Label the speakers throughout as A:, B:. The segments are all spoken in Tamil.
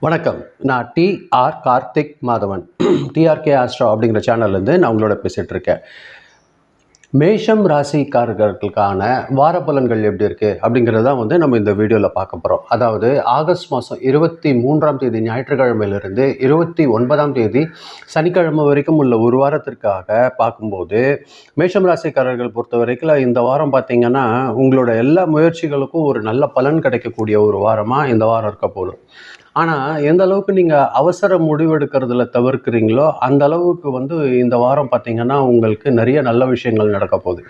A: வணக்கம். நான் DR Karthik Madhavan. DRK astro அப்படிங்கிற சேனல்லேருந்து நான் உங்களோட பேசிகிட்டு இருக்கேன். மேஷம் ராசிக்காரர்களுக்கான வார பலன்கள் எப்படி இருக்குது அப்படிங்கிறது தான் நம்ம இந்த வீடியோவில் பார்க்க போகிறோம். அதாவது ஆகஸ்ட் மாதம் 23ஆம் தேதி ஞாயிற்றுக்கிழமையிலிருந்து 29ஆம் தேதி சனிக்கிழமை வரைக்கும் உள்ள ஒரு வாரத்திற்காக பார்க்கும்போது மேஷம் ராசிக்காரர்கள் பொறுத்த வரைக்கும் இந்த வாரம் பார்த்திங்கன்னா உங்களோட எல்லா முயற்சிகளுக்கும் ஒரு நல்ல பலன் கிடைக்கக்கூடிய ஒரு வாரமாக இந்த வாரம் இருக்க போதும். ஆனால் எந்த அளவுக்கு நீங்கள் அவசர முடிவெடுக்கிறதுல தவிர்க்கிறீங்களோ அந்த அளவுக்கு இந்த வாரம் பார்த்திங்கன்னா உங்களுக்கு நிறைய நல்ல விஷயங்கள் நடக்க போகுது.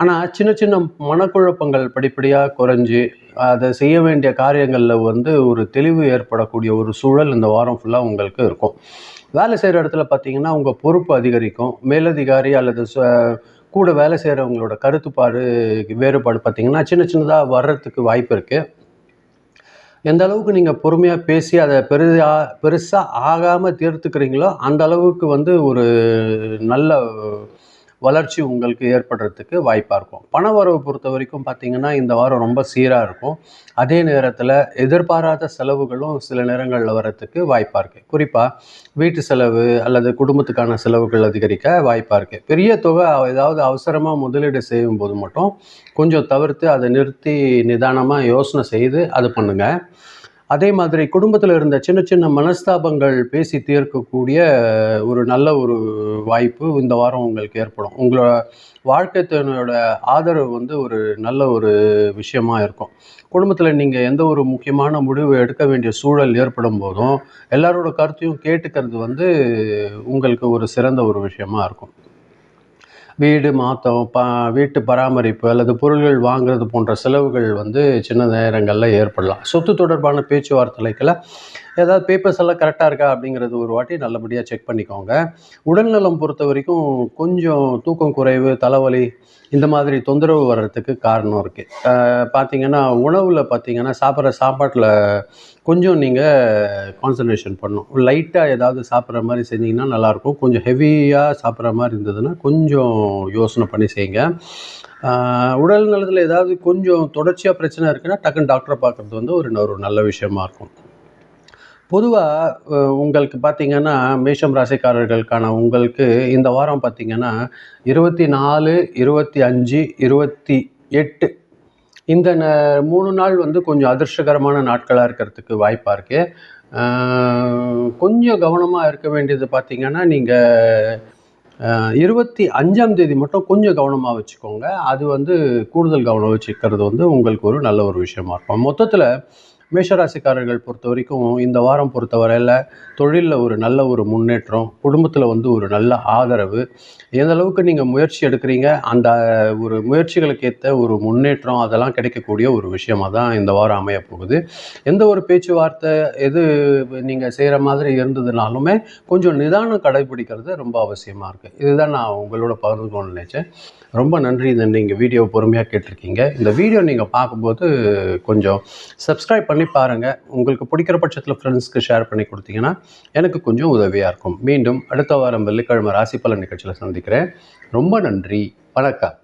A: ஆனால் சின்ன சின்ன மனக்குழப்பங்கள் படிப்படியாக குறைஞ்சி அதை செய்ய வேண்டிய காரியங்களில் ஒரு தெளிவு ஏற்படக்கூடிய ஒரு சூழல் இந்த வாரம் ஃபுல்லாக உங்களுக்கு இருக்கும். வேலை செய்கிற இடத்துல பார்த்திங்கன்னா உங்கள் பொறுப்பு அதிகரிக்கும். மேலதிகாரி அல்லது கூட வேலை செய்கிறவங்களோட கருத்துப்பாடு வேறுபாடு பார்த்திங்கன்னா சின்ன சின்னதாக வர்றதுக்கு வாய்ப்பு இருக்குது. எந்த அளவுக்கு நீங்கள் பொறுமையாக பேசி அதை பெருசாக ஆகாமல் தீர்த்துக்கிறீங்களோ அந்த அளவுக்கு ஒரு நல்ல வளர்ச்சி உங்களுக்கு ஏற்படுறதுக்கு வாய்ப்பாக இருக்கும். பண வரவு பொறுத்த வரைக்கும் பார்த்திங்கன்னா இந்த வாரம் ரொம்ப சீராக இருக்கும். அதே நேரத்தில் எதிர்பாராத செலவுகளும் சில நேரங்களில் வர்றதுக்கு வாய்ப்பாக இருக்குது. குறிப்பாக வீட்டு செலவு அல்லது குடும்பத்துக்கான செலவுகள் அதிகரிக்க வாய்ப்பாக இருக்குது. பெரிய தொகை ஏதாவது அவசரமாக முதலீடு செய்யும்போது மட்டும் கொஞ்சம் தவிர்த்து அதை நிறுத்தி நிதானமாக யோசனை செய்து அது பண்ணுங்கள். அதே மாதிரி குடும்பத்தில் இருந்த சின்ன சின்ன மனஸ்தாபங்கள் பேசி தீர்க்கக்கூடிய ஒரு நல்ல ஒரு வாய்ப்பு இந்த வாரம் உங்களுக்கு ஏற்படும். உங்களோட வாழ்க்கை துணையோட ஆதரவு ஒரு நல்ல ஒரு விஷயமா இருக்கும். குடும்பத்தில் நீங்கள் எந்த ஒரு முக்கியமான முடிவு எடுக்க வேண்டிய சூழல் ஏற்படும் போதும் எல்லாரோட கருத்தையும் கேட்டுக்கிறது உங்களுக்கு ஒரு சிறந்த ஒரு விஷயமா இருக்கும். வீடு மாற்றம், வீட்டு பராமரிப்பு அல்லது பொருள்கள் வாங்குறது போன்ற செலவுகள் சின்ன நேரங்களில் ஏற்படலாம். சொத்து தொடர்பான பேச்சுவார்த்தைகளை ஏதாவது பேப்பர்ஸ் எல்லாம் கரெக்டாக இருக்கா அப்படிங்கிறது ஒரு வாட்டி நல்லபடியாக செக் பண்ணிக்கோங்க. உடல்நலம் பொறுத்த வரைக்கும் கொஞ்சம் தூக்கம் குறைவு, தலைவலி இந்த மாதிரி தொந்தரவு வர்றதுக்கு காரணம் இருக்குது. பார்த்திங்கன்னா உணவில் பார்த்திங்கன்னா சாப்பிட்ற சாப்பாட்டில் கொஞ்சம் நீங்கள் கான்சன்ட்ரேஷன் பண்ணணும். லைட்டாக ஏதாவது சாப்பிட்ற மாதிரி செஞ்சிங்கன்னா நல்லாயிருக்கும். கொஞ்சம் ஹெவியாக சாப்பிட்ற மாதிரி இருந்ததுன்னா கொஞ்சம் யோசனை பண்ணி செய்யுங்க. உடல் நலத்தில் ஏதாவது கொஞ்சம் தொடர்ச்சியாக பிரச்சனை இருக்குன்னா டக்குன்னு டாக்டரை பார்க்குறது ஒரு நல்ல விஷயமா இருக்கும். பொதுவாக உங்களுக்கு பார்த்திங்கன்னா மேஷம் ராசிக்காரர்களுக்கான உங்களுக்கு இந்த வாரம் பார்த்திங்கன்னா 24, 25, 28 இந்த 3 நாள் கொஞ்சம் அதிர்ஷ்டகரமான நாட்களாக இருக்கிறதுக்கு வாய்ப்பாக இருக்குது. கொஞ்சம் கவனமாக இருக்க வேண்டியது பார்த்திங்கன்னா நீங்கள் 25ஆம் தேதி மட்டும் கொஞ்சம் கவனமாக வச்சுக்கோங்க. அது கூடுதல் கவனம் வச்சுக்கிறது உங்களுக்கு ஒரு நல்ல ஒரு விஷயமா இருக்கும். மொத்தத்தில் மேஷராசிக்காரர்கள் பொறுத்த வரைக்கும் இந்த வாரம் பொறுத்தவரையில் தொழிலில் ஒரு நல்ல ஒரு முன்னேற்றம், குடும்பத்தில் ஒரு நல்ல ஆதரவு, எந்த அளவுக்கு நீங்கள் முயற்சி எடுக்கிறீங்க அந்த ஒரு முயற்சிகளுக்கு ஏற்ற ஒரு முன்னேற்றம் அதெல்லாம் கிடைக்கக்கூடிய ஒரு விஷயமாக தான் இந்த வாரம் அமைய போகுது. எந்த ஒரு பேச்சுவார்த்தை எது நீங்கள் செய்கிற மாதிரி இருந்ததுனாலுமே கொஞ்சம் நிதானம் கடைபிடிக்கிறது ரொம்ப அவசியமாக இருக்குது. இதுதான் நான் உங்களோட பகிர்ந்துக்கணும்னு நினச்சேன். ரொம்ப நன்றி. நீங்கள் வீடியோ பொறுமையாக கேட்டிருக்கீங்க. இந்த வீடியோ நீங்கள் பார்க்கும்போது கொஞ்சம் சப்ஸ்கிரைப் பண்ணி பாருங்கள். உங்களுக்கு பிடிக்கிற பட்சத்தில் ஃப்ரெண்ட்ஸ்க்கு ஷேர் பண்ணி கொடுத்தீங்கன்னா எனக்கு கொஞ்சம் உதவியாக இருக்கும். மீண்டும் அடுத்த வாரம் வெள்ளிக்கிழமை ராசி பலன் நிகழ்ச்சியில் சந்திக்கிறேன். ரொம்ப நன்றி. வணக்கம்.